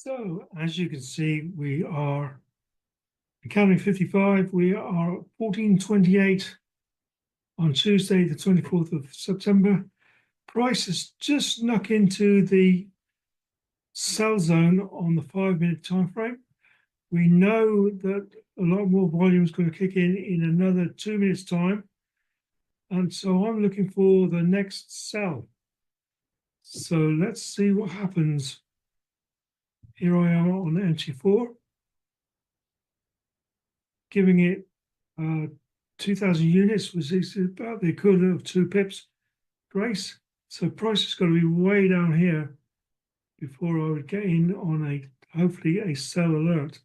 So, as you can see, we are counting 55. We are 14.28 on Tuesday, the 24th of September. Price has just snuck into the sell zone on the 5-minute time frame. We know that a lot more volume is going to kick in another 2 minutes time. And so I'm looking for the next sell. So let's see what happens. Here I am on the MT4, giving it 2,000 units, which is about the equivalent of 2 pips grace. So price has got to be way down here before I would get in on a hopefully a sell alert.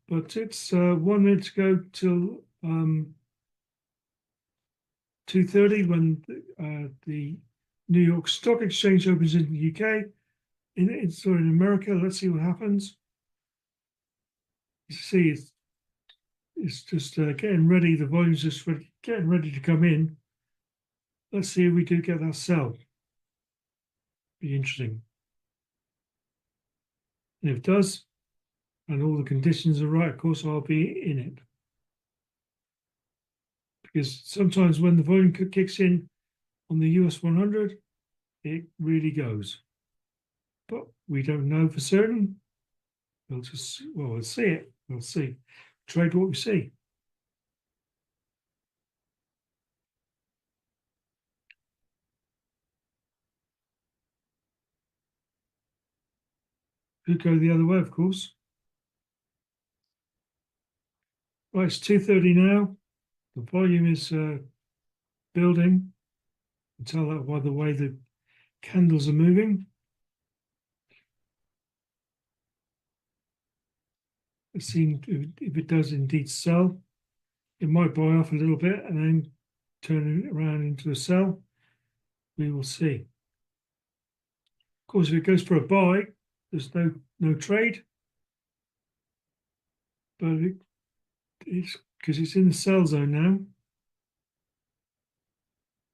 But it's 1 minute to go till 2:30 when the New York Stock Exchange opens in the UK. In America, let's see what happens. You see, it's just getting ready. The volume's just getting ready to come in. Let's see if we do get that sell. Be interesting. And if it does, and all the conditions are right, of course, I'll be in it. Because sometimes when the volume kicks in on the US 100, it really goes. But we don't know for certain. We'll see it. We'll see. Trade what we see. Could go the other way, of course. Right, it's 2:30 now. The volume is building. You can tell that by the way the candles are moving. Let's see if it does indeed sell. It might buy off a little bit and then turn it around into a sell. We will see. Of course, if it goes for a buy, there's no trade. But it's because it's in the sell zone now.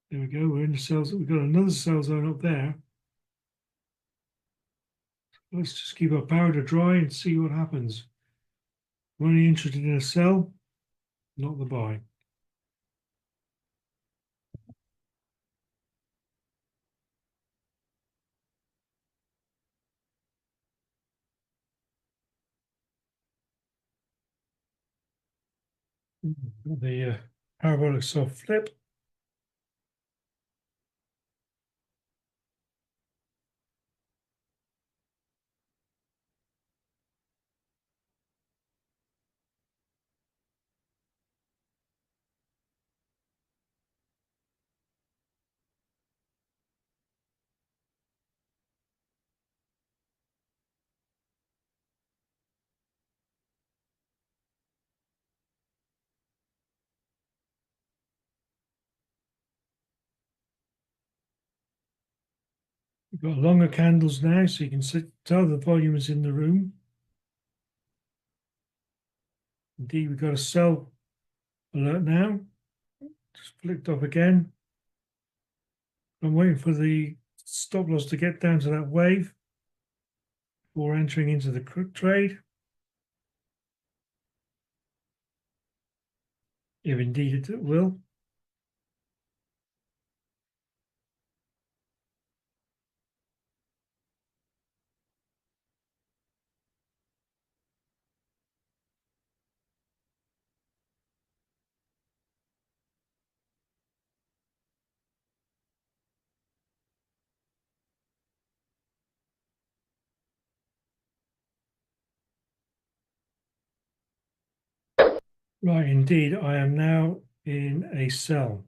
There we go. We're in the sell zone. We've got another sell zone up there. Let's just keep our powder dry and see what happens. We're only interested in a sell, not the buy. The parabolic soft flip. We've got longer candles now, so you can tell the volume is in the room. Indeed, we've got a sell alert now. Just flicked off again. I'm waiting for the stop loss to get down to that wave before entering into the trade. If indeed it will. Right, indeed, I am now in a sell.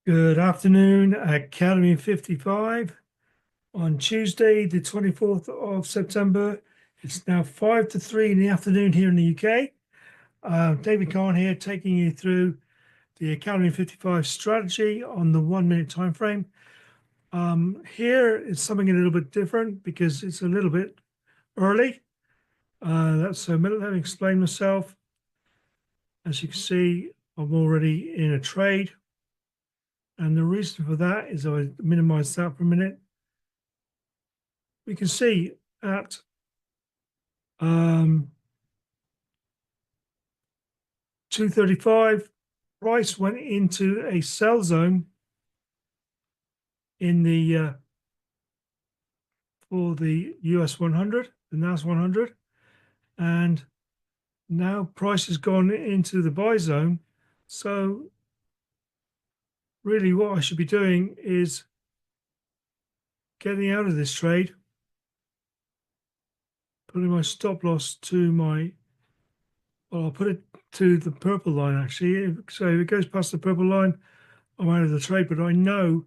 Good afternoon, Academy 55. On Tuesday, the 24th of September, it's now 5 to 3 in the afternoon here in the UK. David Kahn here, taking you through the Academy 55 strategy on the 1 minute time frame. Here is something a little bit different because it's a little bit early. So let me explain myself. As you can see, I'm already in a trade. And the reason for that is I minimize that for a minute. We can see at 235, price went into a sell zone in the for the US 100, the NAS 100, and now price has gone into the buy zone. So really what I should be doing is getting out of this trade, putting my stop loss to my, well, I'll put it to the purple line actually. So if it goes past the purple line, I'm out of the trade, but I know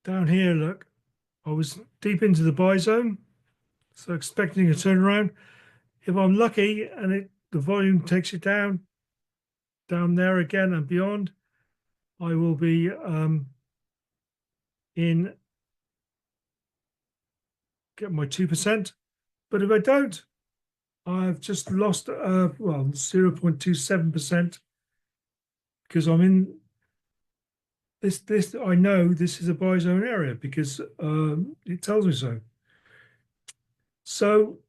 down here, look, I was deep into the buy zone, so expecting a turnaround. If I'm lucky and the volume takes it down there again and beyond, I will be get my 2%. But if I don't, I've just lost 0.27% because I'm in this. I know this is a buy zone area because it tells me so. So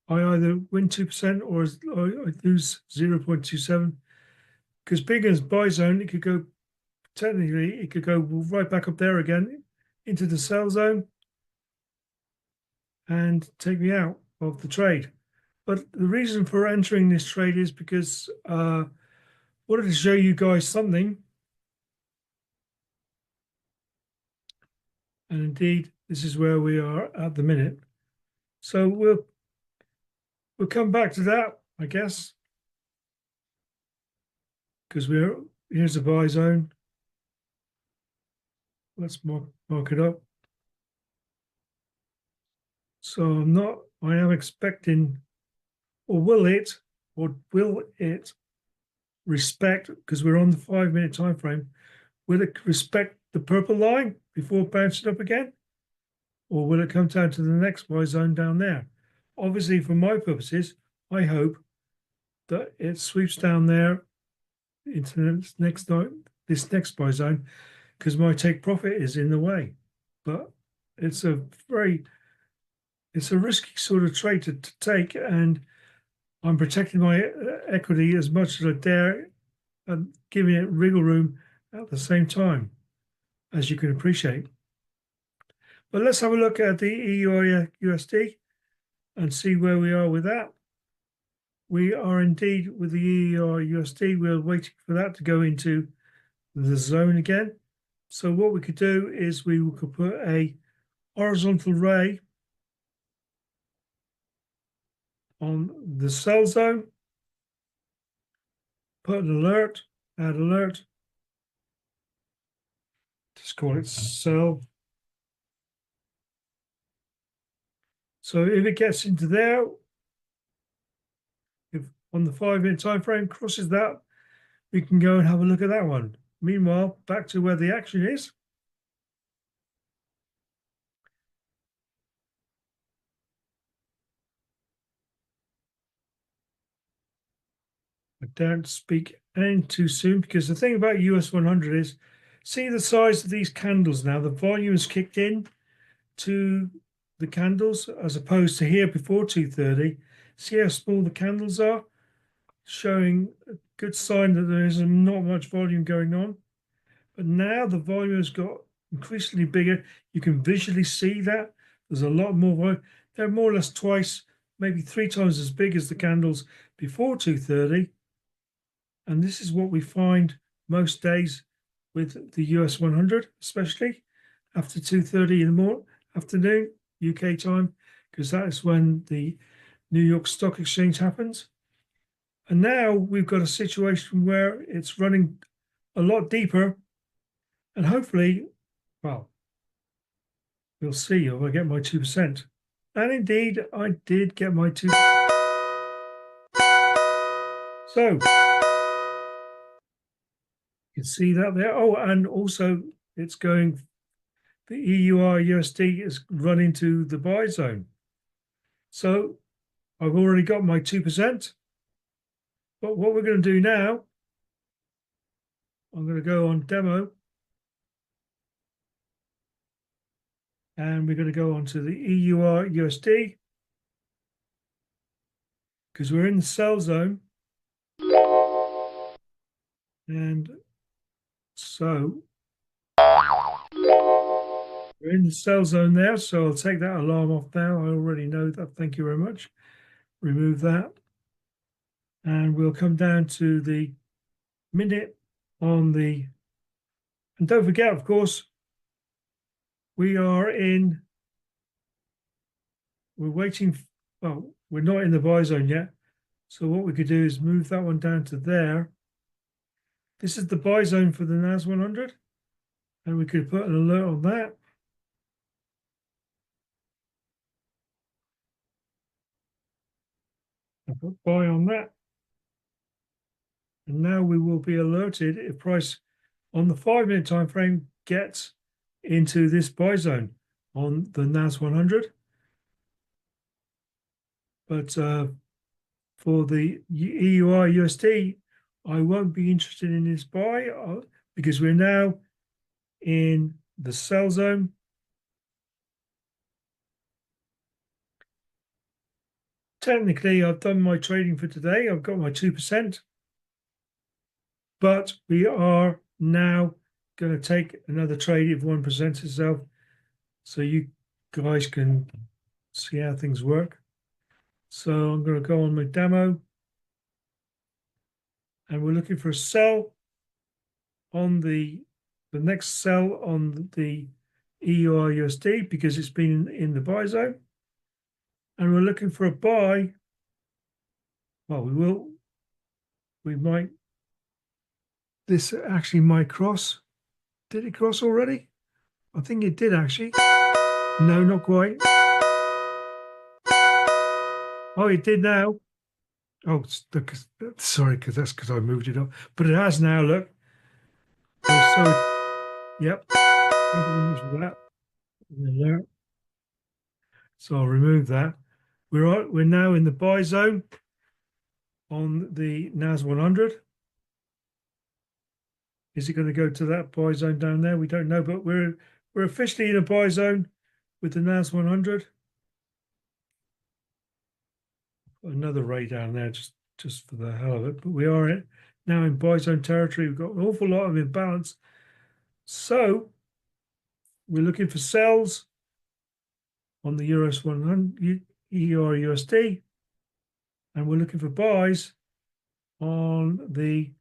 I either win 2% or I lose 0.27 because being as buy zone, it could go technically, it could go right back up there again into the sell zone and take me out of the trade. But the reason for entering this trade is because I wanted to show you guys something. And indeed, this is where we are at the minute. So we'll come back to that, I guess, because here's a buy zone. Let's mark it up. So I am expecting, or will it respect, because we're on the 5 minute time frame, will it respect the purple line before bouncing up again? Or will it come down to the next buy zone down there? Obviously, for my purposes, I hope that it sweeps down there into this next buy zone, because my take profit is in the way. But it's a risky sort of trade to take, and I'm protecting my equity as much as I dare and giving it wriggle room at the same time, as you can appreciate. But let's have a look at the EUR USD and see where we are with that. We are indeed with the EUR USD. We're waiting for that to go into the zone again. So what we could do is we could put a horizontal ray on the sell zone, put an alert, add alert. Just call it sell. So if it gets into there, if on the 5 minute time frame crosses that, we can go and have a look at that one. Meanwhile, back to where the action is. I don't speak any too soon because the thing about US 100 is, see the size of these candles now. The volume is kicked in to the candles as opposed to here before 2:30. See how small the candles are, showing a good sign that there is not much volume going on. But now the volume has got increasingly bigger. You can visually see that there's a lot more volume. They're more or less twice, maybe 3 times as big as the candles before 2:30. And this is what we find most days with the US 100, especially after 2:30 in the afternoon, UK time, because that is when the New York Stock Exchange happens. And now we've got a situation where it's running a lot deeper, and hopefully, well, we'll see if I get my 2%. And indeed, I did get my 2%. So you can see that there. Oh, and also it's going, the EUR USD is running to the buy zone. So I've already got my 2%. But what we're going to do now, I'm going to go on demo. And we're going to go on to the EUR USD because we're in the sell zone. And so we're in the sell zone there. So I'll take that alarm off now. I already know that. Thank you very much. Remove that. And we'll come down to the minute on the, and don't forget, of course, we're waiting, well, we're not in the buy zone yet. So what we could do is move that one down to there. This is the buy zone for the NAS 100. And we could put an alert on that. I'll put buy on that. And now we will be alerted if price on the 5-minute time frame gets into this buy zone on the NAS 100. But for the EUR USD, I won't be interested in this buy because we're now in the sell zone. Technically, I've done my trading for today. I've got my 2%. But we are now going to take another trade if one presents itself so you guys can see how things work. So I'm going to go on my demo and we're looking for a sell on the next sell on the EUR USD because it's been in the buy zone. And we're looking for a buy. Well, we might, this actually might cross. Did it cross already? I think it did actually. No, not quite. Oh, it did now. Oh, sorry, because that's because I moved it up. But it has now, look. Oh, so, yep. Thank you very much for that. So I'll remove that. We're now in the buy zone on the NAS 100. Is it going to go to that buy zone down there? We don't know, but we're officially in a buy zone with the NAS 100. Another ray down there just for the hell of it. But we are now in buy zone territory. We've got an awful lot of imbalance. So we're looking for sells on the Euros 100 EUR USD, and we're looking for buys on the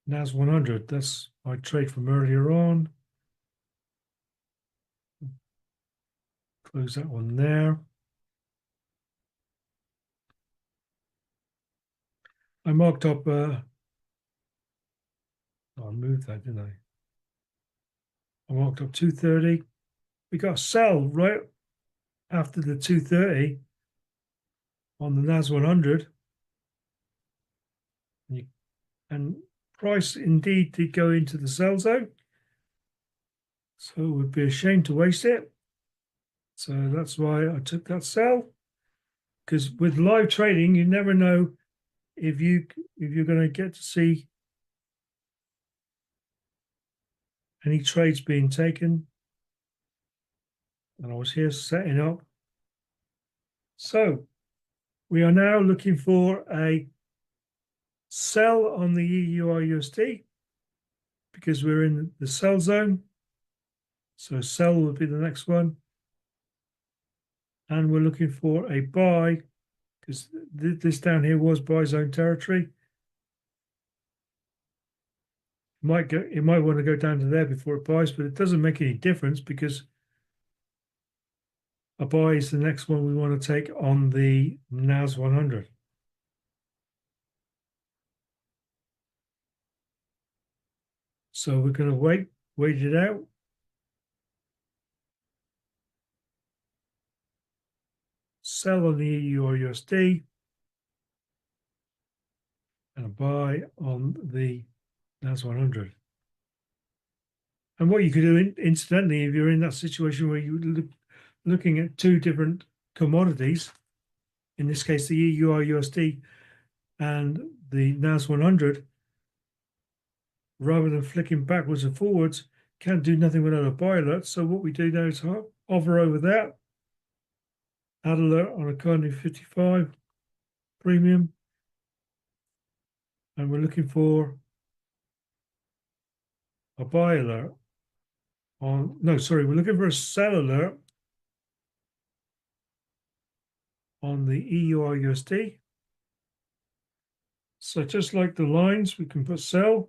NAS 100. That's my trade from earlier on. Close that one there. I marked up, I moved that, didn't I? I marked up 230. We got a sell right after the 230 on the NAS 100. And price indeed did go into the sell zone. So it would be a shame to waste it. So that's why I took that sell. Because with live trading, you never know if you're going to get to see any trades being taken. And I was here setting up. So we are now looking for a sell on the EUR USD because we're in the sell zone. So sell will be the next one. And we're looking for a buy because this down here was buy zone territory. It might want to go down to there before it buys, but it doesn't make any difference because a buy is the next one we want to take on the NAS 100. So we're going to wait it out. Sell on the EU or USD. And buy on the NAS 100. And what you could do, incidentally, if you're in that situation where you're looking at two different commodities, in this case, the EUR USD and the NAS 100, rather than flicking backwards and forwards, can't do nothing without a buy alert. So what we do now is hover over that, add alert on Economy 55 premium, and we're looking for a buy alert on, no, sorry, we're looking for a sell alert on the EUR USD. So just like the lines, we can put sell.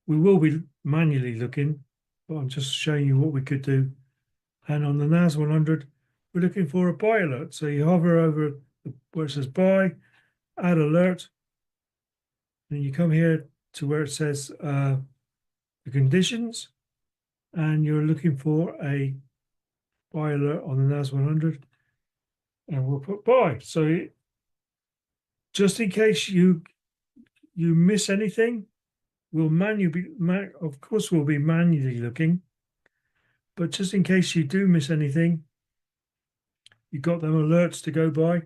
We will be manually looking, but I'm just showing you what we could do. And on the NAS 100, we're looking for a buy alert. So you hover over where it says buy, add alert, and you come here to where it says the conditions, and you're looking for a buy alert on the NAS 100, and we'll put buy. So just in case you miss anything, we'll of course we'll be manually looking, but just in case you do miss anything, you've got them alerts to go by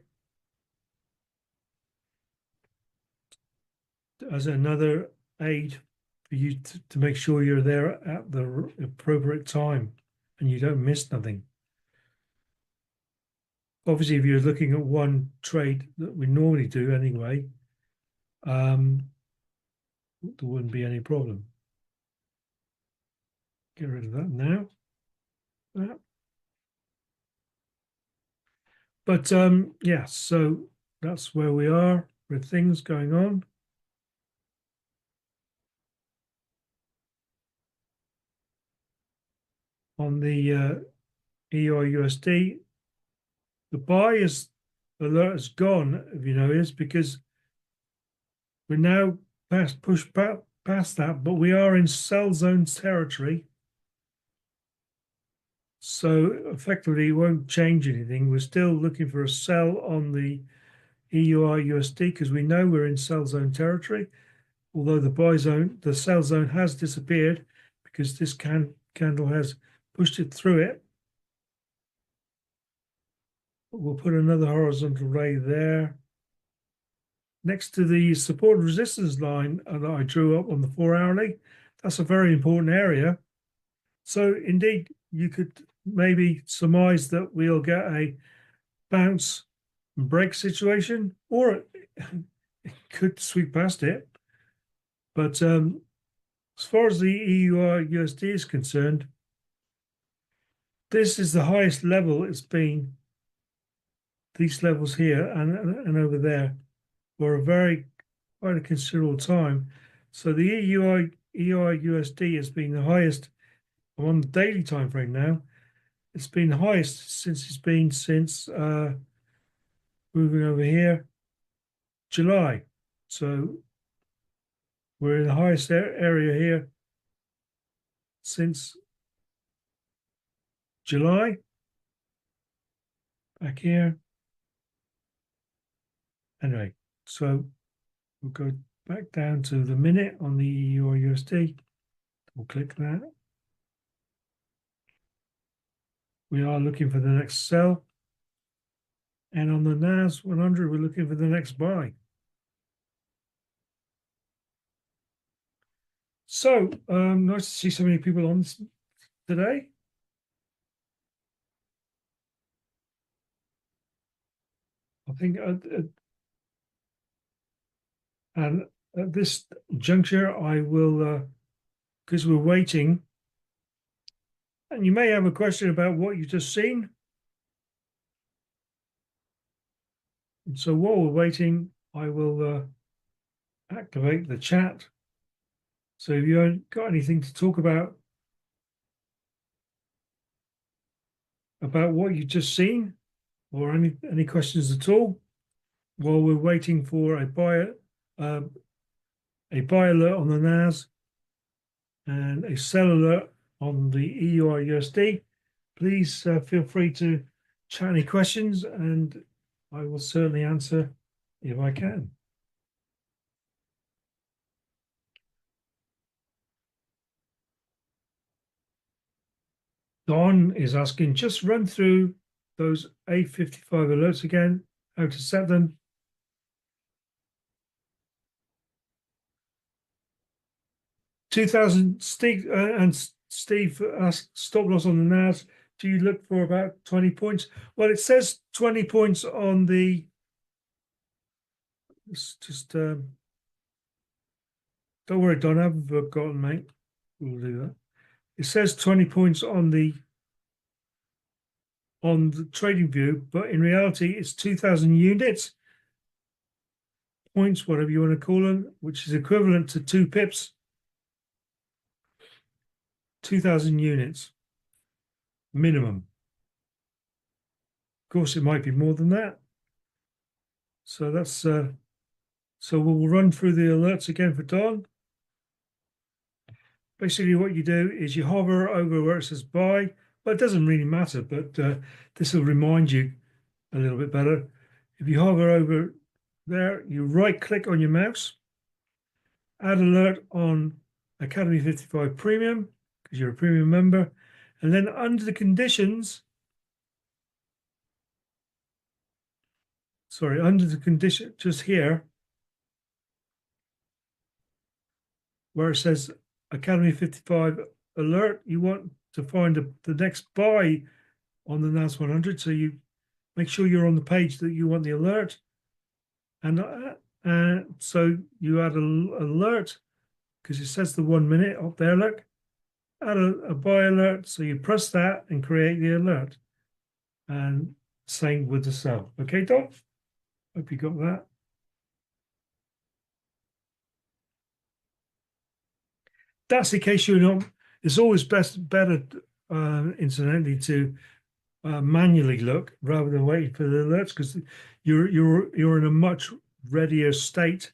as another aid for you to make sure you're there at the appropriate time and you don't miss nothing. Obviously, if you're looking at one trade that we normally do anyway, there wouldn't be any problem. Get rid of that now. That. But yeah, so that's where we are with things going on. On the EUR USD, the buy alert is gone, if you notice, because we're now pushed past that, but we are in sell zone territory. So effectively, it won't change anything. We're still looking for a sell on the EUR USD because we know we're in sell zone territory, although the sell zone has disappeared because this candle has pushed it through it. We'll put another horizontal ray there. Next to the support and resistance line that I drew up on the 4-hourly, that's a very important area. So indeed, you could maybe surmise that we'll get a bounce and break situation, or it could sweep past it. But as far as the EUR USD is concerned, this is the highest level it's been. These levels here and over there for quite a considerable time. So the EUR USD has been the highest. I'm on the daily time frame now. It's been the highest since moving over here, July. So we're in the highest area here since July. Back here. Anyway, so we'll go back down to the minute on the EUR USD. We'll click that. We are looking for the next sell. And on the NAS 100, we're looking for the next buy. So, nice to see so many people on today. I think and at this juncture, I will, because we're waiting, and you may have a question about what you've just seen. And so while we're waiting, I will activate the chat. So if you haven't got anything to talk about what you've just seen, or any questions at all, while we're waiting for a buy alert on the NAS and a sell alert on the EUR USD. Please feel free to chat any questions, and I will certainly answer if I can. Don is asking, just run through those A55 alerts again, how to set them. Steve Steve asked stop loss on the NAS. Do you look for about 20 points? Well, it says 20 points on the. It's just don't worry, Don. I haven't forgotten, mate. We'll do that. It says 20 points on the trading view, but in reality, it's 2,000 units, points, whatever you want to call them, which is equivalent to 2 pips. 2,000 units minimum. Of course, it might be more than that. So that's so we'll run through the alerts again for Don. Basically, what you do is you hover over where it says buy. Well, it doesn't really matter, but this will remind you a little bit better. If you hover over there, you right click on your mouse, add alert on Academy 55 Premium, because you're a premium member. And then under the conditions, under the condition, just here, where it says Academy 55 alert, you want to find the next buy on the NAS 100. So you make sure you're on the page that you want the alert. And so you add an alert, because it says the 1 minute up there, look. Add a buy alert, so you press that and create the alert. And same with the sell. Okay, Don? Hope you got that. That's in case you're not. It's always better, incidentally, to manually look rather than waiting for the alerts, because you're in a much readier state.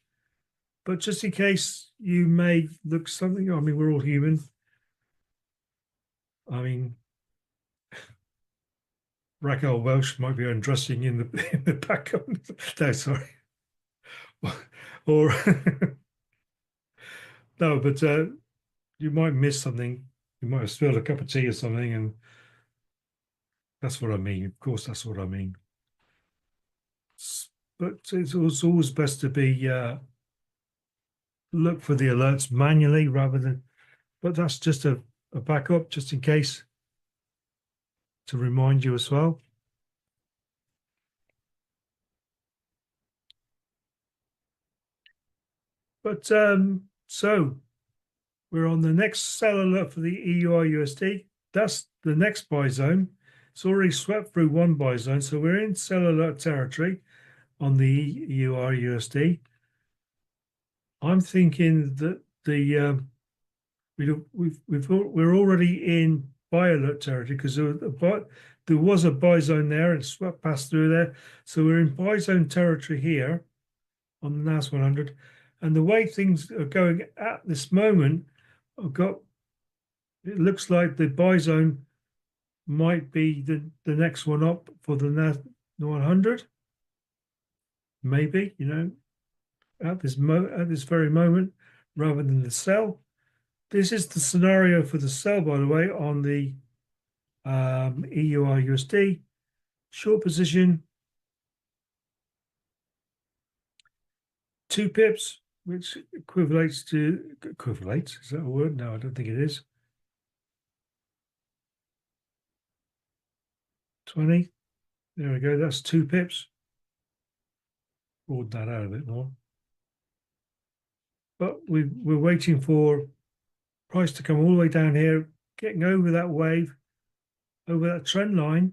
But just in case you may look something, I mean, we're all human. I mean, Raquel Welch might be undressing in the background. No, sorry. Or no, but you might miss something. You might have spilled a cup of tea or something, and that's what I mean. Of course, that's what I mean. But it's always best to be look for the alerts manually rather than. But that's just a backup, just in case, to remind you as well. But so we're on the next sell alert for the EUR USD. That's the next buy zone. It's already swept through one buy zone, so we're in sell alert territory on the EUR USD. I'm thinking that we're already in buy alert territory, because there was a buy zone there and swept past through there. So we're in buy zone territory here on the NAS 100. And the way things are going at this moment, it looks like the buy zone might be the next one up for the NAS 100. Maybe, at this very moment, rather than the sell. This is the scenario for the sell, by the way, on the EUR USD. Short position, 2 pips, which equates, is that a word? No, I don't think it is. 20. There we go. That's 2 pips. Broaden that out a bit more. But we're waiting for price to come all the way down here, getting over that wave, over that trend line.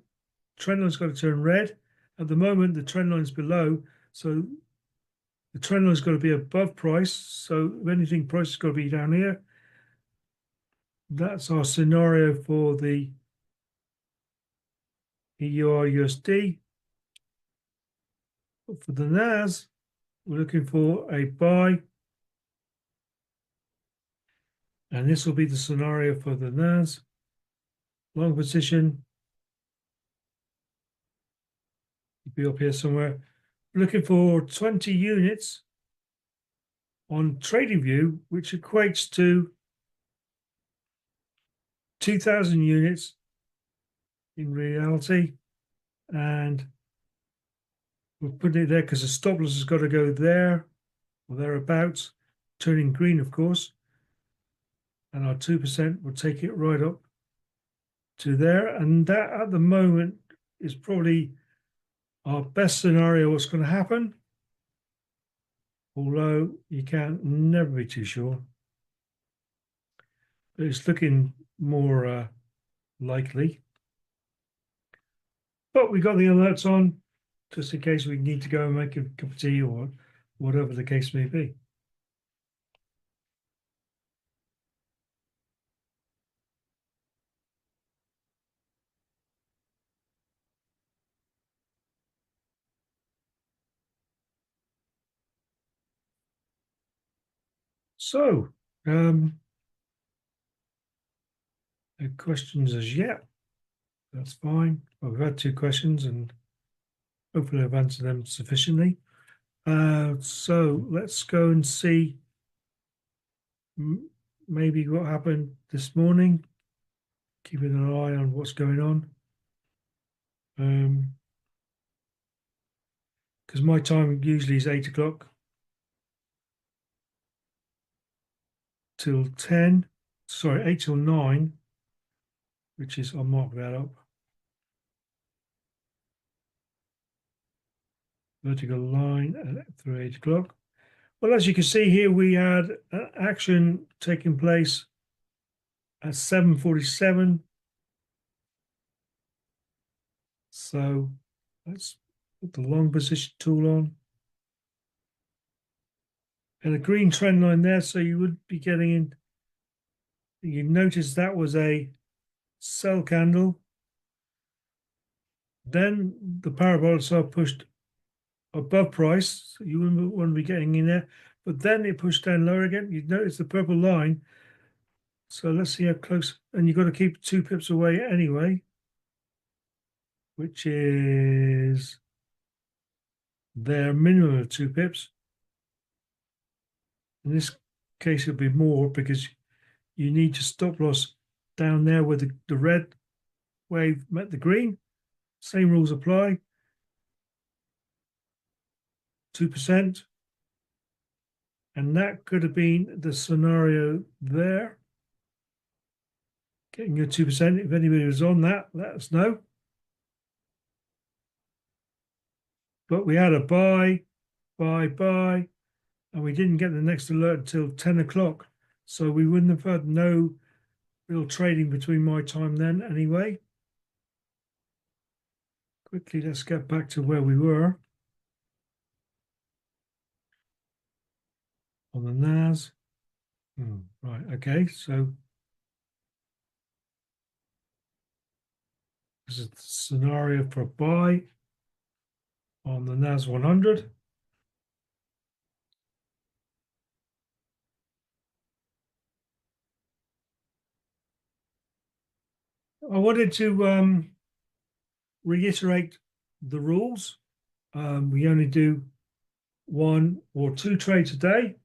Trend line's got to turn red. At the moment, the trend line's below, so the trend line's got to be above price. So if anything, price has got to be down here. That's our scenario for the EUR USD. For the NAS, we're looking for a buy. And this will be the scenario for the NAS. Long position. Be up here somewhere. Looking for 20 units on TradingView, which equates to 2,000 units in reality. And we'll put it there because the stop loss has got to go there or thereabouts, turning green, of course. And our 2% will take it right up to there. And that at the moment is probably our best scenario what's going to happen. Although you can never be too sure. But it's looking more likely. But we got the alerts on just in case we need to go and make a cup of tea or whatever the case may be. So, no questions as yet. That's fine. Well, we've had 2 questions and hopefully I've answered them sufficiently. So let's go and see maybe what happened this morning. Keeping an eye on what's going on. Because my time usually is 8 o'clock till 10. Sorry, 8 till 9, which is, I'll mark that up. Vertical line through 8 o'clock. Well, as you can see here, we had action taking place at 7:47. So let's put the long position tool on. And a green trend line there, so you would be getting in. You notice that was a sell candle. Then the parabolic saw pushed above price, so you wouldn't want to be getting in there. But then it pushed down lower again. You'd notice the purple line. So let's see how close. And you've got to keep 2 pips away anyway, which is their minimum of 2 pips. In this case, it'll be more because you need to stop loss down there where the red wave met the green. Same rules apply. 2%. And that could have been the scenario there. Getting your 2%. If anybody was on that, let us know. But we had a buy, and we didn't get the next alert until 10 o'clock. So we wouldn't have had no real trading between my time then anyway. Quickly, let's get back to where we were. On the NAS. Right, okay, so this is the scenario for a buy on the NAS 100. I wanted to reiterate the rules. We only do 1 or 2 trades a day.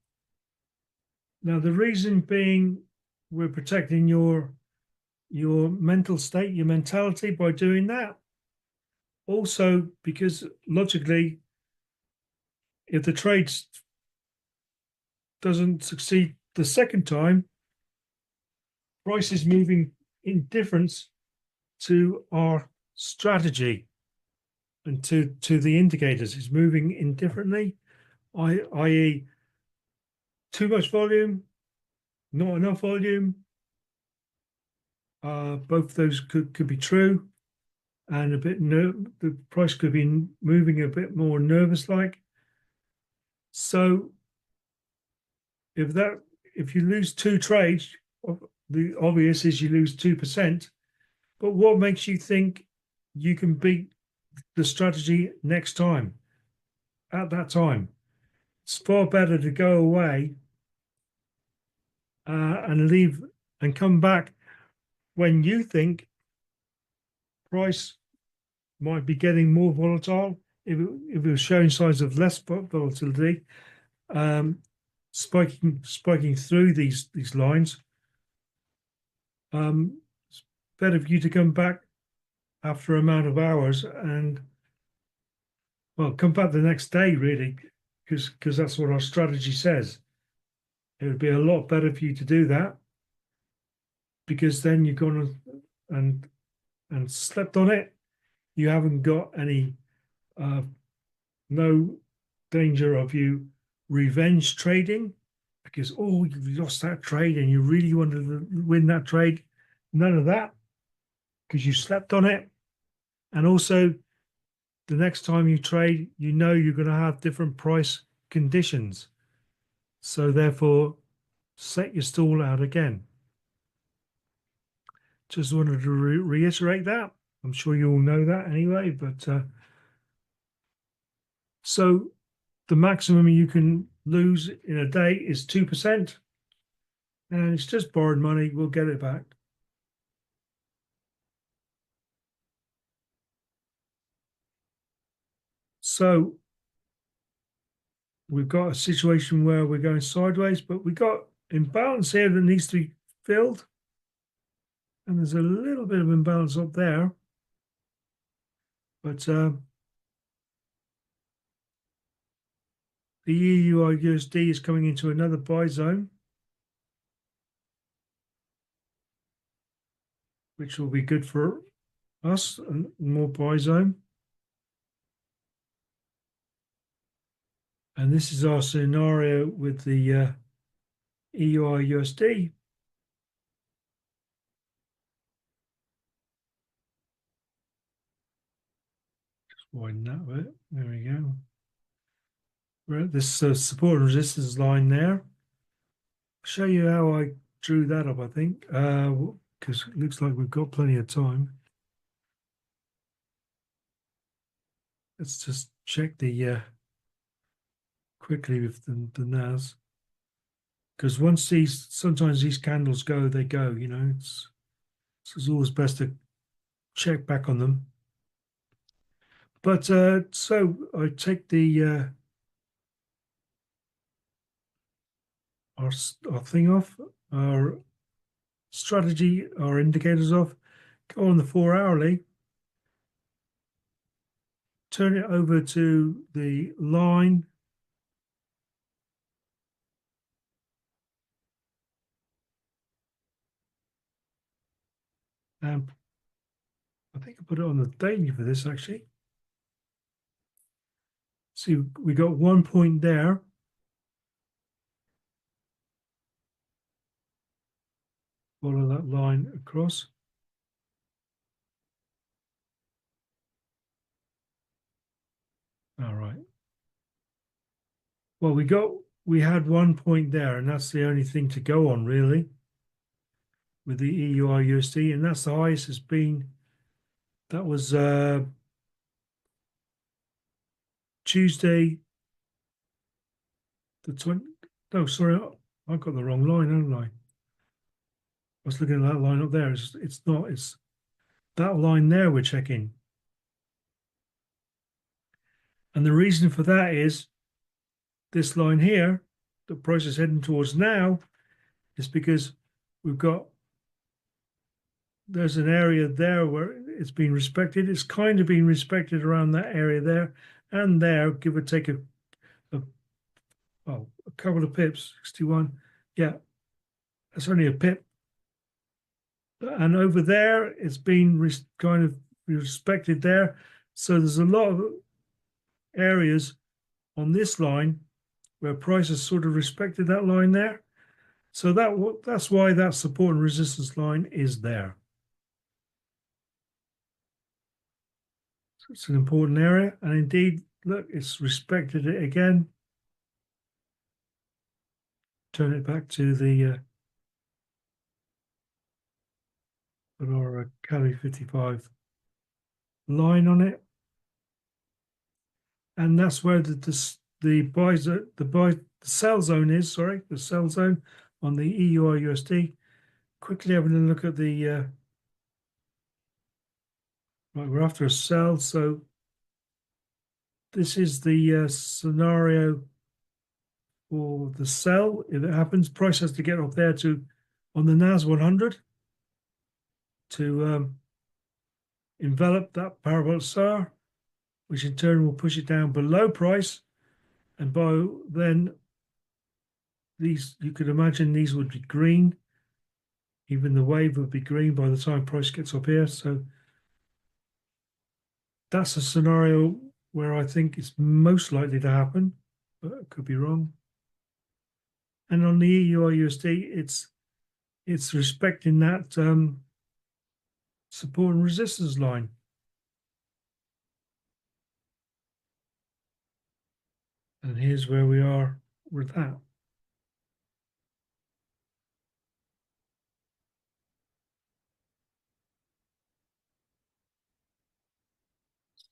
Now, the reason being we're protecting your mental state, your mentality by doing that. Also, because logically, if the trade doesn't succeed the second time, price is moving in difference to our strategy and to the indicators. It's moving indifferently, i.e. too much volume, not enough volume. Both those could be true, and the price could be moving a bit more nervous like. So if you lose 2 trades, the obvious is you lose 2%. But what makes you think you can beat the strategy next time? At that time, it's far better to go away and leave and come back when you think price might be getting more volatile. If it was showing signs of less volatility, spiking through these lines, it's better for you to come back after amount of hours and, well, come back the next day, really, because that's what our strategy says. It would be a lot better for you to do that, because then you're gonna and slept on it. You haven't got any no danger of you revenge trading, because, oh, you've lost that trade and you really wanted to win that trade. None of that, because you slept on it. And also, the next time you trade, you know you're going to have different price conditions. So therefore, set your stall out again. Just wanted to reiterate that. I'm sure you all know that anyway, but so the maximum you can lose in a day is 2%, and it's just borrowed money. We'll get it back. So we've got a situation where we're going sideways, but we got imbalance here that needs to be filled. And there's a little bit of imbalance up there. But the EURUSD is coming into another buy zone, which will be good for us, and more buy zone. And this is our scenario with the EURUSD. Just widen that a bit. There we go. We're at this support and resistance line there. I'll show you how I drew that up, I think, because it looks like we've got plenty of time. Let's just check the quickly with the NAS, because once sometimes these candles go, they go. You know, it's always best to check back on them. But so I take the our thing off, our strategy, our indicators off, go on the 4-hourly, turn it over to the line, and I think I put it on the daily for this actually. See, we got 1 point there. Follow that line across. All right. Well, we had 1 point there, and that's the only thing to go on really with the EURUSD, and that's the highest it's been. That was Tuesday, the 20. No, sorry, I got the wrong line, haven't I? I was looking at that line up there. It's not. It's that line there we're checking, and the reason for that is this line here, the price is heading towards now, is because there's an area there where it's been respected. It's kind of been respected around that area there and there, give or take a couple of pips, 61. Yeah, that's only a pip. And over there, it's been kind of respected there. So there's a lot of areas on this line where price has sort of respected that line there. So that's why that support and resistance line is there. So it's an important area, and indeed, look, it's respected it again. Turn it back to the put our Cali 55 line on it, and that's where the sell zone is. Sorry, the sell zone. on the EUR USD. Quickly having a look at the right, we're after a sell, so this is the scenario for the sell. If it happens, price has to get up there to on the NAS 100 to envelop that parabolic SAR, which in turn will push it down below price. And by then, these, you could imagine these would be green. Even the wave would be green by the time price gets up here. So that's a scenario where I think it's most likely to happen, but I could be wrong. And on the EUR USD, it's respecting that support and resistance line. And here's where we are with that.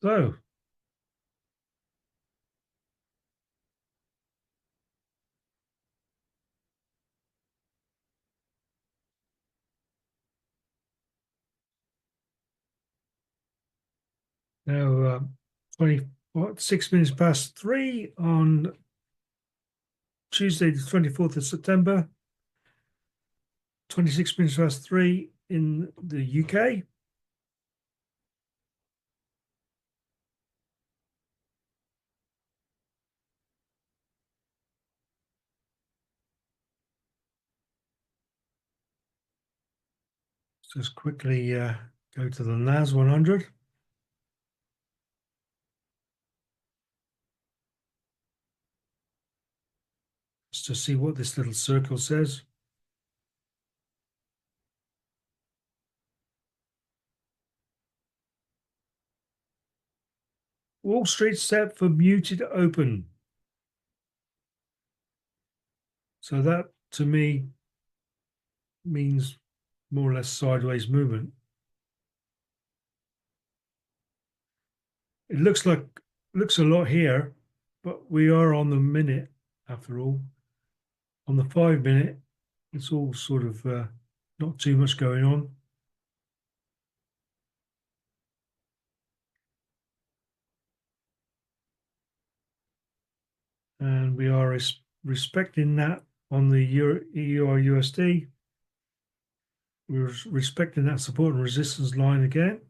So now 6 minutes past 3 on Tuesday, the 24th of September, 26 minutes past 3 in the UK. Just quickly go to the NAS 100. Just to see what this little circle says. Wall Street set for muted open. So that to me means more or less sideways movement. It looks a lot here, but we are on the minute after all. On the 5 minute, it's all sort of not too much going on. And we are respecting that on the EUR USD. We're respecting that support and resistance line again.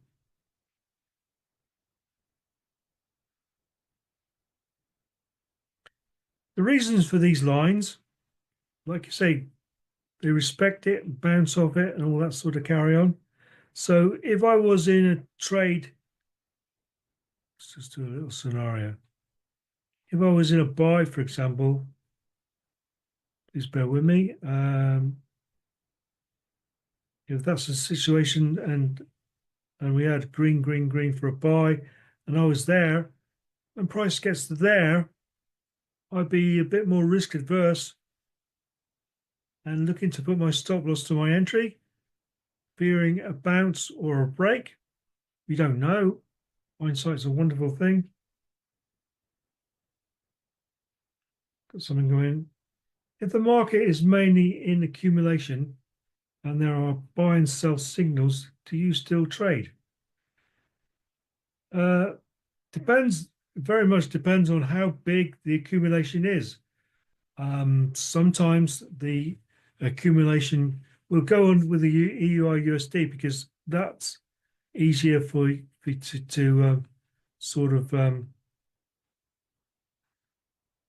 The reasons for these lines, like you say, they respect it, bounce off it, and all that sort of carry on. So if I was in a trade, let's just do a little scenario. If I was in a buy, for example, please bear with me. If that's a situation and we had green, green, green for a buy, and I was there, when price gets to there, I'd be a bit more risk adverse and looking to put my stop loss to my entry, fearing a bounce or a break. We don't know. Hindsight's a wonderful thing. Got something going. If the market is mainly in accumulation and there are buy and sell signals, do you still trade? Depends, very much depends on how big the accumulation is. Sometimes the accumulation will go on with the EUR USD because that's easier for you to sort of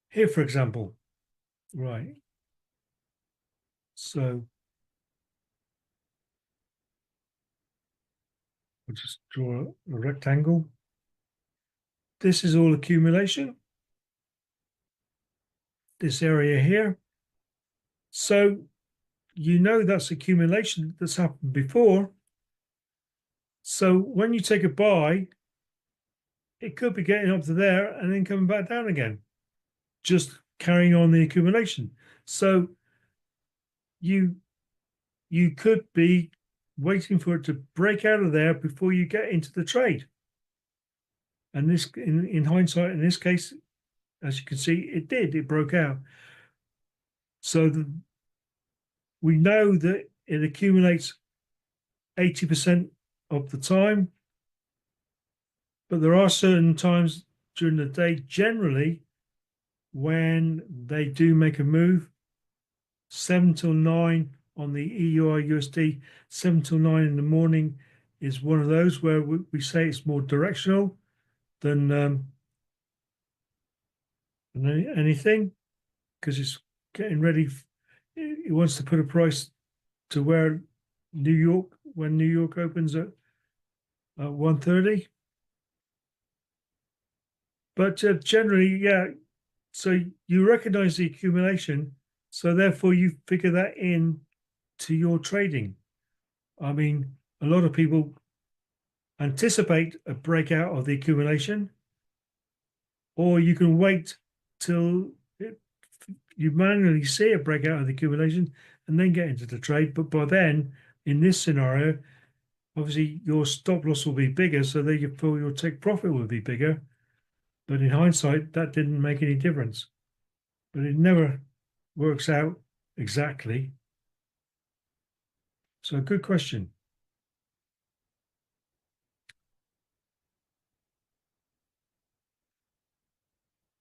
here, for example, right? So we'll just draw a rectangle. This is all accumulation. This area here. So you know that's accumulation that's happened before. So when you take a buy, it could be getting up to there and then coming back down again, just carrying on the accumulation. So you could be waiting for it to break out of there before you get into the trade. And this, in hindsight, in this case, as you can see, it did. It broke out. So we know that it accumulates 80% of the time, but there are certain times during the day, generally, when they do make a move, 7 till 9 on the EUR USD, 7 till 9 in the morning is one of those where we say it's more directional than anything, because it's getting ready. It wants to put a price to where New York, when New York opens at 1:30. But generally, yeah. So you recognize the accumulation, so therefore you figure that in to your trading. I mean, a lot of people anticipate a breakout of the accumulation, or you can wait till you manually see a breakout of the accumulation and then get into the trade. But by then, in this scenario, obviously your stop loss will be bigger, so that you feel your take profit will be bigger. But in hindsight, that didn't make any difference. But it never works out exactly. So good question.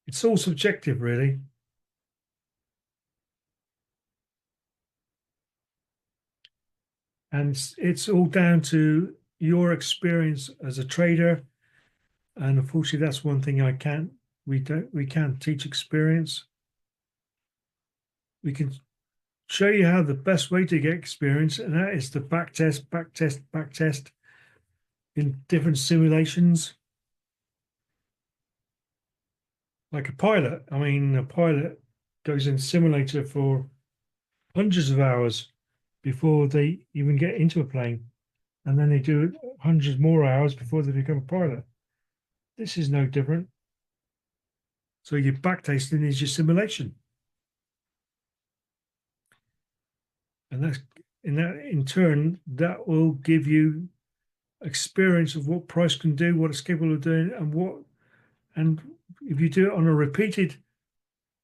It's all subjective, really. And it's all down to your experience as a trader. And unfortunately, that's one thing we can't teach experience. We can show you how the best way to get experience, and that is to back test in different simulations. Like a pilot. I mean, a pilot goes in simulator for hundreds of hours before they even get into a plane. And then they do hundreds more hours before they become a pilot. This is no different. So your backtesting is your simulation. And that's in turn, that will give you experience of what price can do, what it's capable of doing, and if you do it on a repeated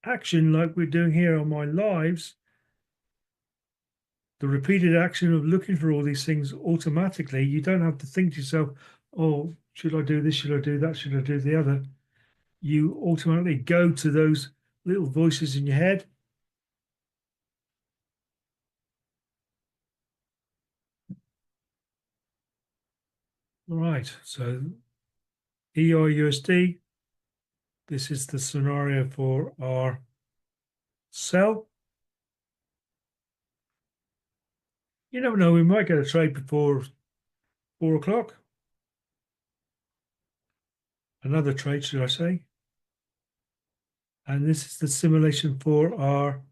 action like we're doing here on my lives, the repeated action of looking for all these things automatically, you don't have to think to yourself, oh, should I do this? Should I do that? Should I do the other? You automatically go to those little voices in your head. All right, so EURUSD, this is the scenario for our sell. You never know, we might get a trade before 4 o'clock. Another trade, should I say. And this is the simulation for our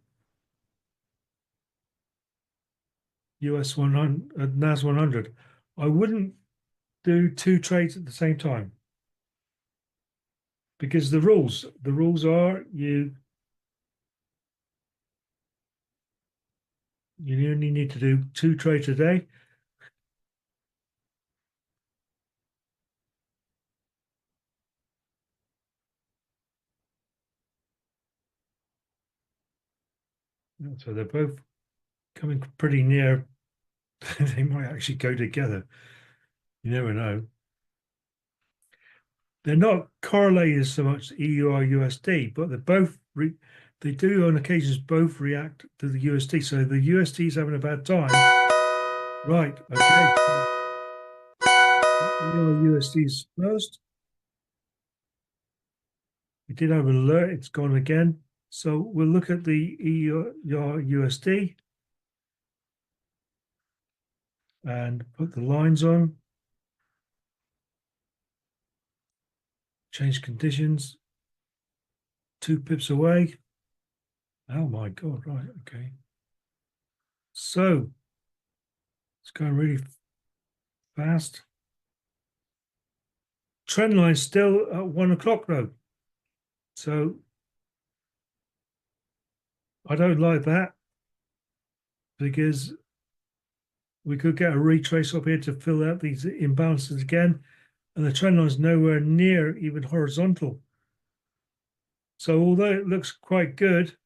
US 100, NAS 100. I wouldn't do 2 trades at the same time, because the rules are you only need to do 2 trades a day. So they're both coming pretty near. They might actually go together. You never know. They're not correlated so much EUR USD, but they do on occasions both react to the USD. So the USD is having a bad time. Right, okay. EUR USD is first. We did have an alert, it's gone again. So we'll look at the EUR USD and put the lines on. Change conditions. 2 pips away. Oh my God, right, okay. So it's going really fast. Trend line still at 1 o'clock though. So I don't like that, because we could get a retrace up here to fill out these imbalances again, and the trend line is nowhere near even horizontal. So although it looks quite good,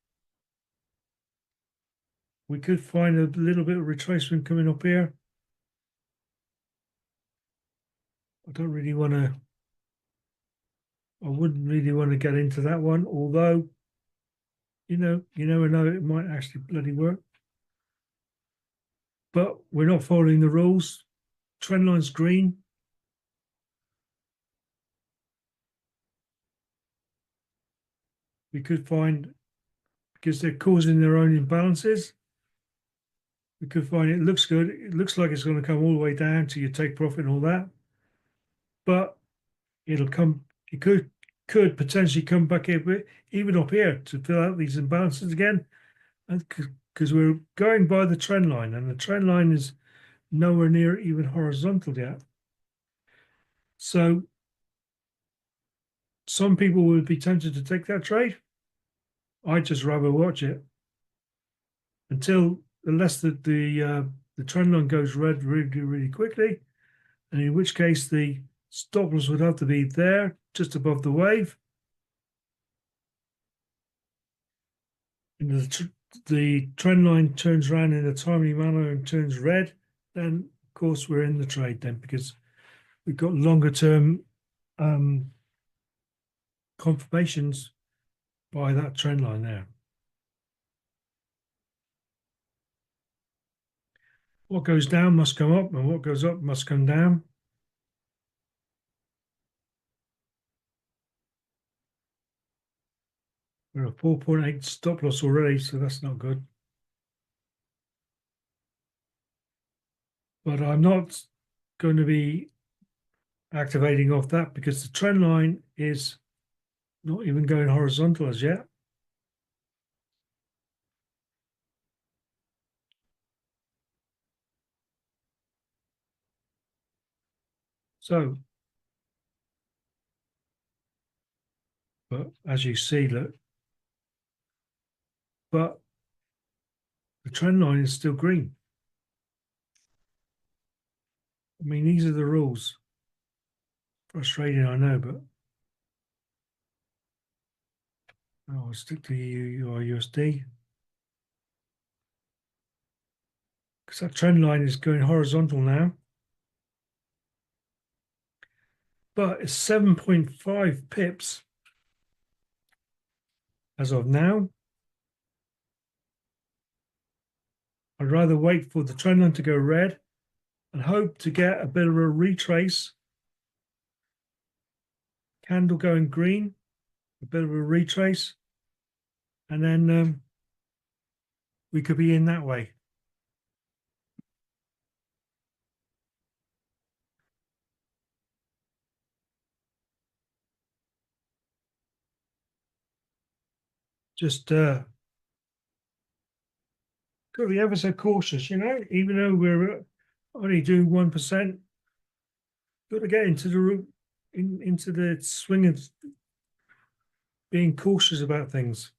we could find a little bit of retracement coming up here. I don't really want to, I wouldn't really want to get into that one, although, you never know, it might actually bloody work. But we're not following the rules. Trend line's green. We could find, because they're causing their own imbalances, we could find it looks good. It looks like it's going to come all the way down to your take profit and all that. But it'll come, it could potentially come back here, even up here, to fill out these imbalances again. Because we're going by the trend line, and the trend line is nowhere near even horizontal yet. So some people would be tempted to take that trade. I'd just rather watch it unless the trend line goes red really, really quickly, and in which case the stop loss would have to be there, just above the wave. And the trend line turns around in a timely manner and turns red, then of course we're in the trade then, because we've got longer term confirmations by that trend line there. What goes down must come up, and what goes up must come down. We're at 4.8 stop loss already, so that's not good. But I'm not going to be activating off that because the trend line is not even going horizontal as yet. So, but as you see, look, but the trend line is still green. I mean, these are the rules. Frustrating, I know, but I'll stick to your USD. Because that trend line is going horizontal now. But it's 7.5 pips as of now. I'd rather wait for the trend line to go red and hope to get a bit of a retrace. Candle going green, a bit of a retrace, and then we could be in that way. Just got to be ever so cautious, even though we're only doing 1%, got to get into the swing of being cautious about things.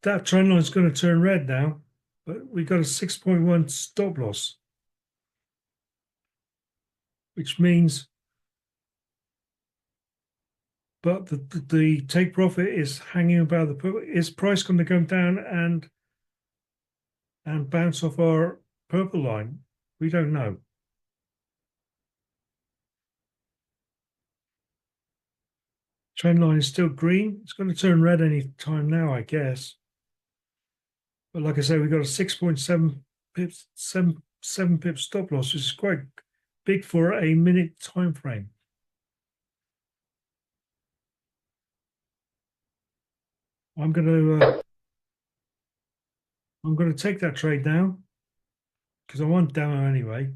That trend line is going to turn red now, but we got a 6.1 stop loss, which means, but the take profit is hanging about the, is price going to come down and bounce off our purple line? We don't know. Trend line is still green. It's going to turn red any time now, I guess. But like I say, we've got a 6.7 pips, 7 pips stop loss, which is quite big for a minute time frame. I'm going to take that trade down because I want demo anyway,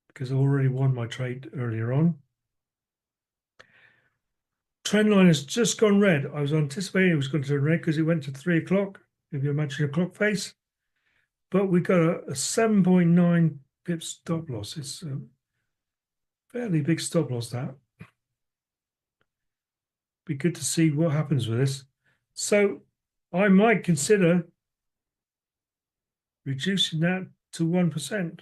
because I already won my trade earlier on. Trend line has just gone red. I was anticipating it was going to turn red because it went to 3 o'clock, if you imagine a clock face. But we got a 7.9 pip stop loss. It's a fairly big stop loss, that. Be good to see what happens with this. So I might consider reducing that to 1%.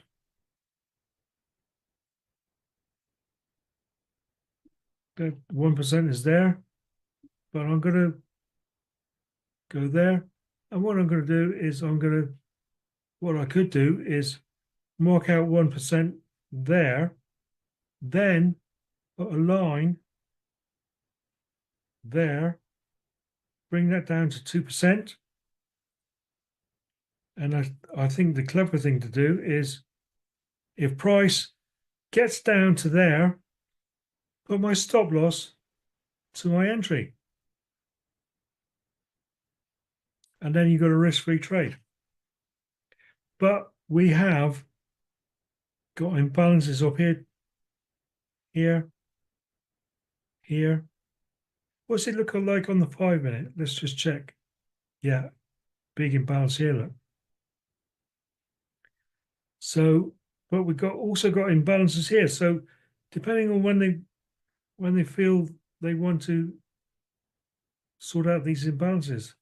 That 1% is there, but I'm going to go there And what I'm going to do is what I could do is mark out 1% there, then put a line there, bring that down to 2%. And I think the clever thing to do is if price gets down to there, put my stop loss to my entry. And then you've got a risk-free trade. But we have got imbalances up here, here. What's it look like on the 5-minute? Let's just check. Yeah, big imbalance here, look. So, but we've also got imbalances here. So depending on when they feel they want to sort out these imbalances.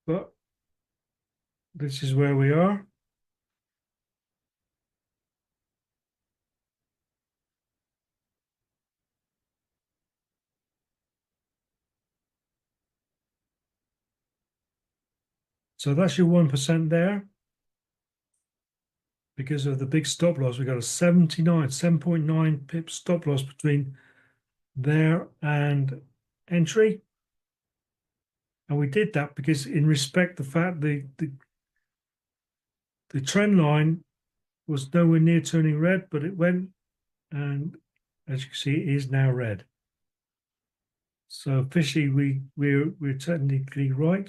But this is where we are. So that's your 1% there. Because of the big stop loss, we got a 7.9 pip stop loss between there and entry. And we did that because in respect the fact the trend line was nowhere near turning red, but it went, and as you can see, it is now red. So officially we're technically right.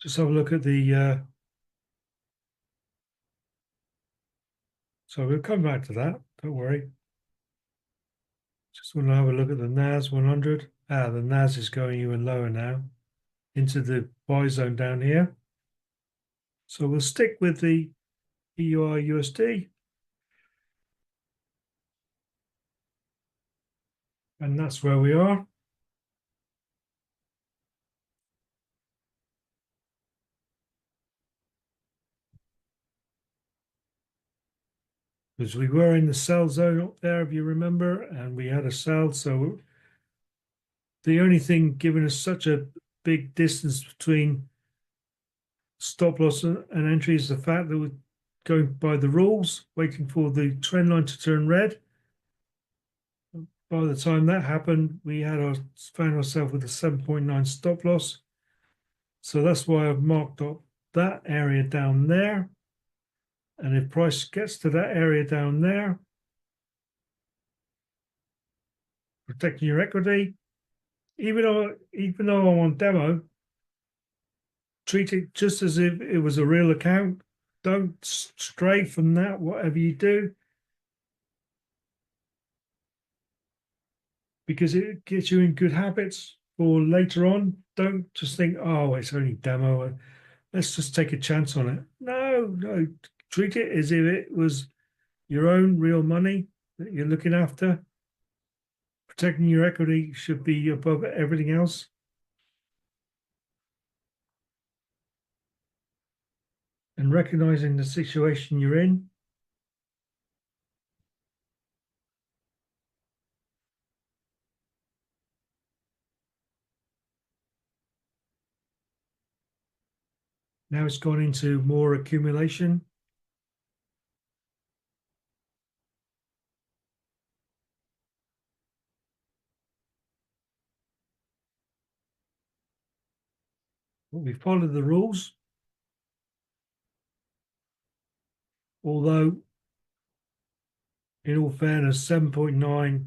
Just have a look at the so we'll come back to that, don't worry. Just want to have a look at the NAS 100. The NAS is going even lower now into the buy zone down here. So we'll stick with the EUR USD. And that's where we are. Because we were in the sell zone up there, if you remember, and we had a sell. So the only thing giving us such a big distance between stop loss and entry is the fact that we're going by the rules, waiting for the trend line to turn red. By the time that happened, we found ourselves with a 7.9 stop loss. So that's why I've marked up that area down there. And if price gets to that area down there, protecting your equity, even though I'm on demo, treat it just as if it was a real account. Don't stray from that, whatever you do, because it gets you in good habits for later on. Don't just think, oh, it's only demo, let's just take a chance on it. No, treat it as if it was your own real money that you're looking after. Protecting your equity should be above everything else. And recognizing the situation you're in. Now it's gone into more accumulation. Well, we followed the rules. Although, in all fairness, 7.9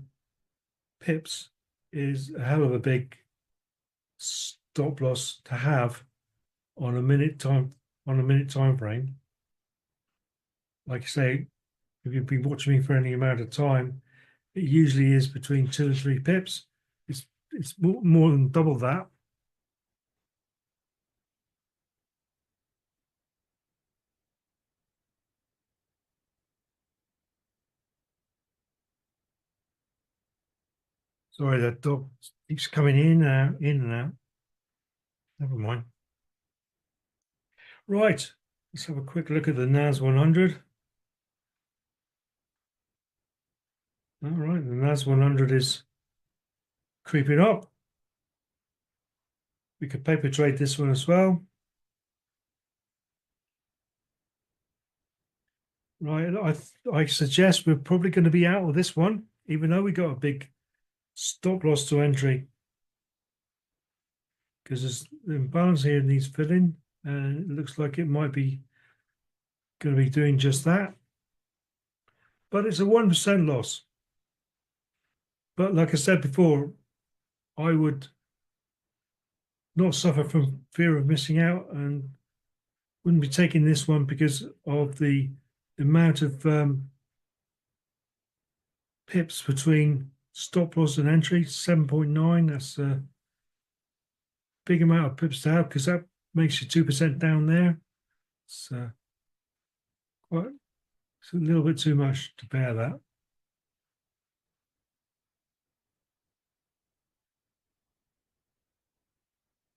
pips is a hell of a big stop loss to have on a minute time frame. Like I say, if you've been watching me for any amount of time, it usually is between 2 and 3 pips. It's more than double that. Sorry, that dog keeps coming in and out. Never mind. Right, let's have a quick look at the NAS 100. All right, the NAS 100 is creeping up. We could paper trade this one as well. Right, I suggest we're probably going to be out of this one, even though we got a big stop loss to entry, because there's the imbalance here needs filling, and it looks like it might be going to be doing just that. But it's a 1% loss. But like I said before, I would not suffer from fear of missing out and wouldn't be taking this one because of the amount of pips between stop loss and entry, 7.9. That's a big amount of pips to have because that makes you 2% down there. It's it's a little bit too much to bear that.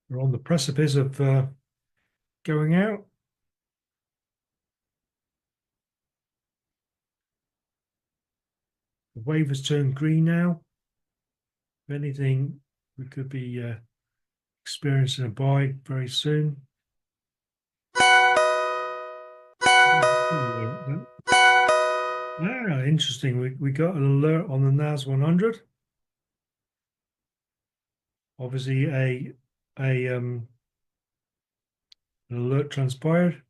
We're on the precipice of going out. The wave has turned green now. If anything, we could be experiencing a buy very soon. Interesting. We got an alert on the NAS 100. Obviously, an alert transpired,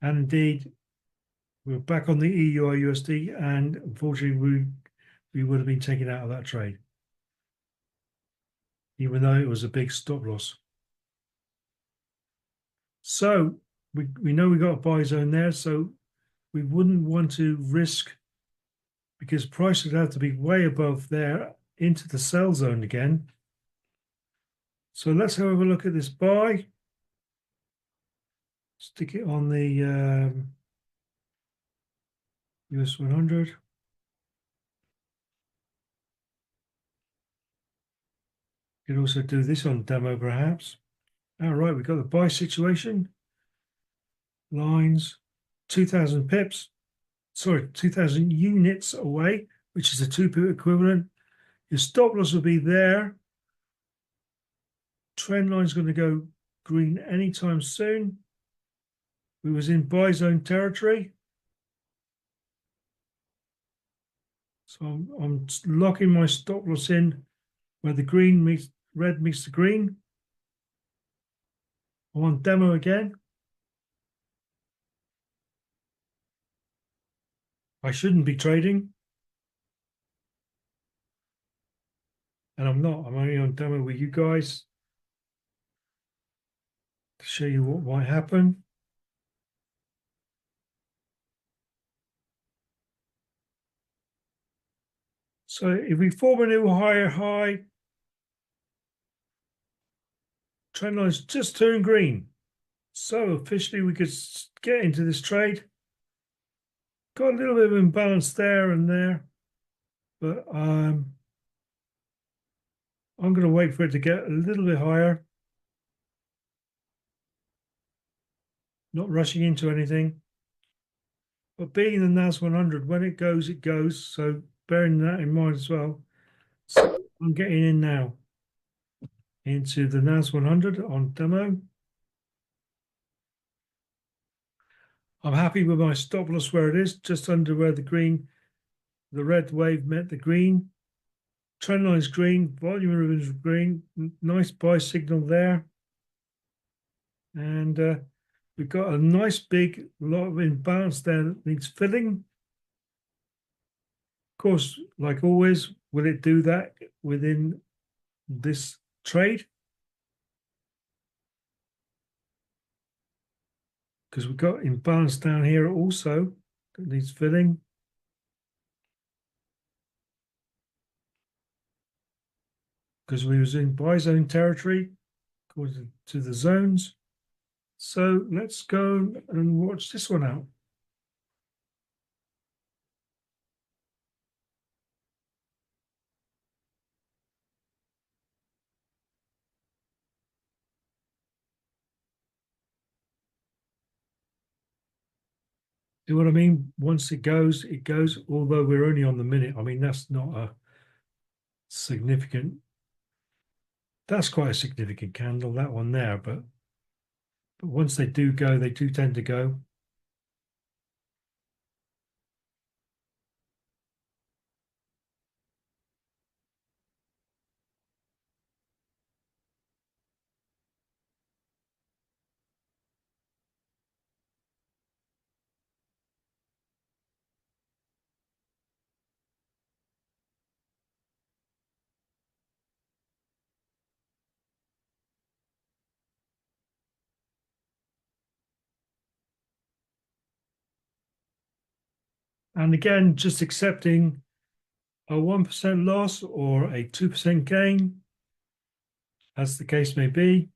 and indeed, we're back on the EUR/USD, and unfortunately, we would have been taken out of that trade, even though it was a big stop loss. So we know we got a buy zone there, so we wouldn't want to risk, because price would have to be way above there into the sell zone again. So let's have a look at this buy. Stick it on the US 100. You could also do this on demo perhaps. All right, we've got the buy situation. Lines, 2,000 pips. Sorry, 2,000 units away, which is a 2 pip equivalent. Your stop loss will be there. Trend line is going to go green anytime soon. We was in buy zone territory. So I'm locking my stop loss in where the green meets red meets the green. I'm on demo again. I shouldn't be trading. And I'm not. I'm only on demo with you guys to show you what might happen. So if we form a new higher high, trend line's just turned green. So officially we could get into this trade. Got a little bit of imbalance there and there, but I'm going to wait for it to get a little bit higher. Not rushing into anything. But being the NAS 100, when it goes, it goes. So bearing that in mind as well. So I'm getting in now into the NAS 100 on demo. I'm happy with my stop loss where it is, just under where the red wave met the green. Trend line is green, volume ribbon is green. Nice buy signal there. And we've got a nice big lot of imbalance there that needs filling. Of course, like always, will it do that within this trade? Because we've got imbalance down here also that needs filling. Because we was in buy zone territory according to the zones. So let's go and watch this one out. Do what I mean? Once it goes, it goes. Although we're only on the minute. I mean, that's not a significant. That's quite a significant candle, that one there. But once they do go, they do tend to go. And again, just accepting a 1% loss or a 2% gain, as the case may be.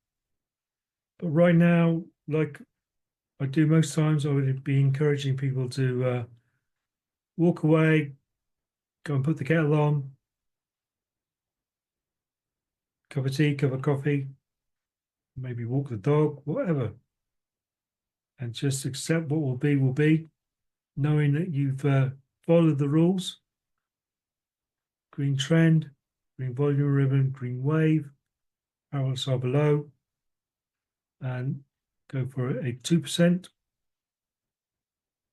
But right now, like I do most times, I would be encouraging people to walk away, go and put the kettle on, cup of tea, cup of coffee, maybe walk the dog, whatever, and just accept what will be, knowing that you've followed the rules. Green trend, green volume ribbon, green wave, parallels are below, and go for a 2%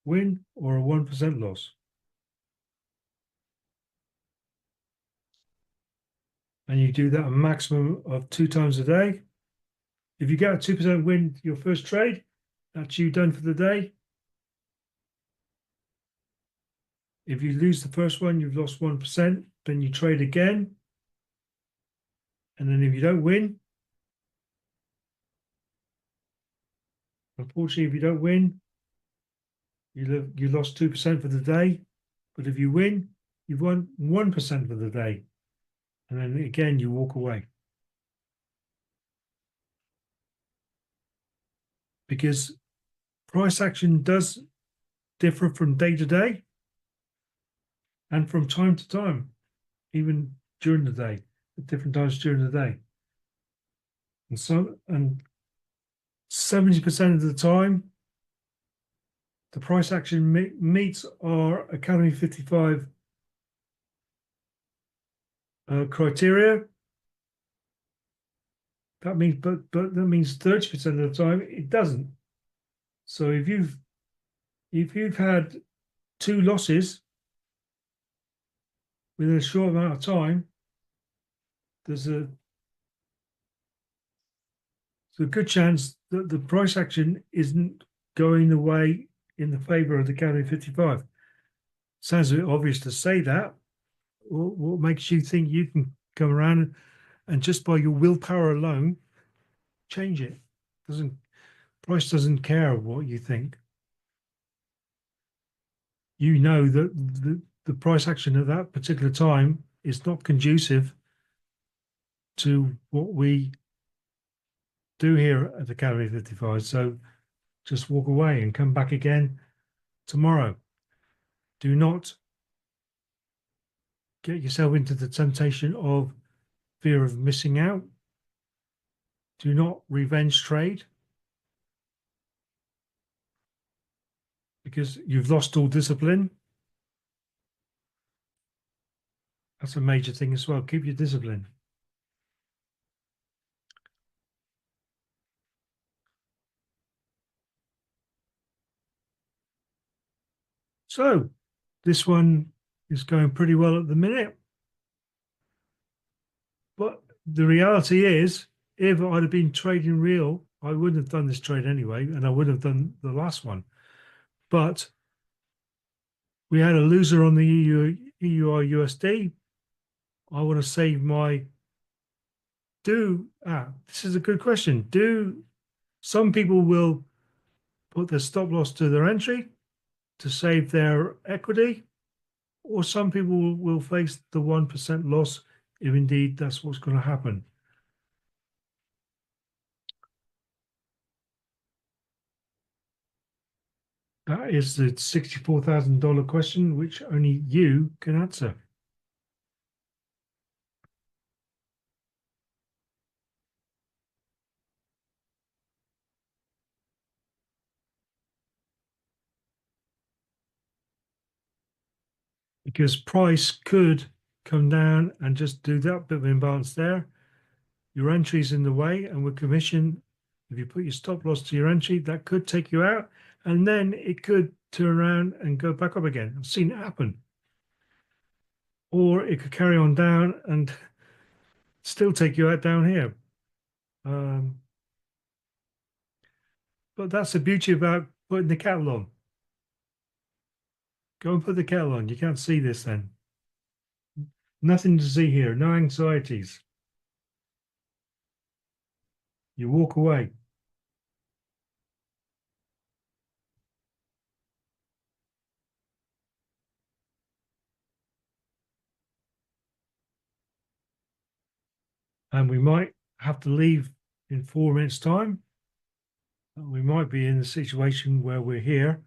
win or a 1% loss. And you do that a maximum of 2 times a day. If you get a 2% win your first trade, that's you done for the day. If you lose the first one, you've lost 1%, then you trade again. And then if you don't win, unfortunately, if you don't win, you lost 2% for the day. But if you win, you've won 1% for the day. And then again, you walk away. Because price action does differ from day to day and from time to time, even during the day, at different times during the day. And 70% of the time, the price action meets our Academy 55 criteria. That means, but that means 30% of the time it doesn't. So if you've had 2 losses within a short amount of time, there's a good chance that the price action isn't going the way in the favor of the Academy 55. Sounds a bit obvious to say that. What makes you think you can come around and just by your willpower alone change it? Price doesn't care what you think. You know that the price action at that particular time is not conducive to what we do here at the Academy 55. So just walk away and come back again tomorrow. Do not get yourself into the temptation of fear of missing out. Do not revenge trade because you've lost all discipline. That's a major thing as well. Keep your discipline. So this one is going pretty well at the minute. But the reality is, if I'd have been trading real, I wouldn't have done this trade anyway, and I would have done the last one. But we had a loser on the EUR USD. I want to save my this is a good question. Some people will put their stop loss to their entry to save their equity, or some people will face the 1% loss if indeed that's what's going to happen. That is the $64,000 question, which only you can answer. because price could come down and just do that bit of imbalance there. Your entry's in the way, and with commission, if you put your stop loss to your entry, that could take you out, and then it could turn around and go back up again. I've seen it happen. Or it could carry on down and still take you out down here. But that's the beauty about putting the kettle on. Go and put the kettle on. You can't see this then. Nothing to see here. No anxieties. You walk away. And we might have to leave in 4 minutes' time. We might be in a situation where we're here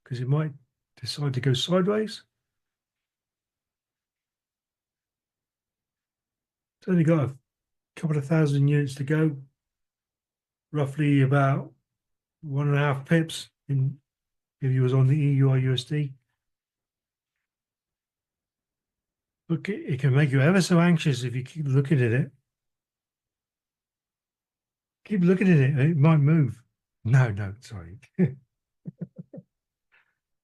because it might decide to go sideways. It's only got a couple of thousand units to go, roughly about 1.5 pips in if you was on the EURUSD. Look, it can make you ever so anxious if you keep looking at it. Keep looking at it, it might move. No, sorry.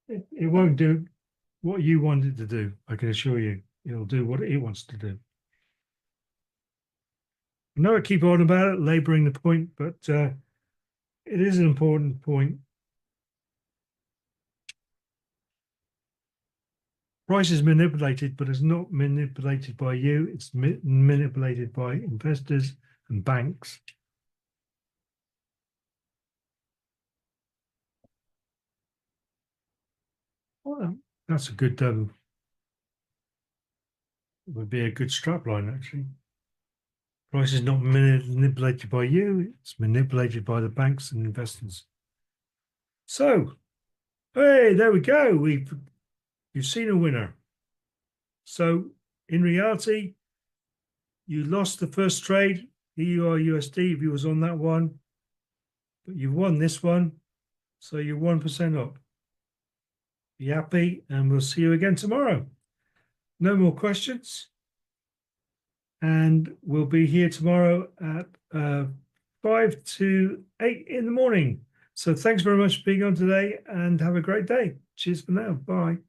It won't do what you want it to do, I can assure you. It'll do what it wants to do. I know I keep on about it, laboring the point, but it is an important point. Price is manipulated, but it's not manipulated by you. It's manipulated by investors and banks. Well, that's a good, would be a good strap line, actually. Price is not manipulated by you. It's manipulated by the banks and investors. So, hey, there we go. You've seen a winner. So in reality, you lost the first trade, EURUSD, if you was on that one, but you won this one, so you're 1% up. Be happy, and we'll see you again tomorrow. No more questions, and we'll be here tomorrow at 5 to 8 in the morning. So thanks very much for being on today, and have a great day. Cheers for now. Bye.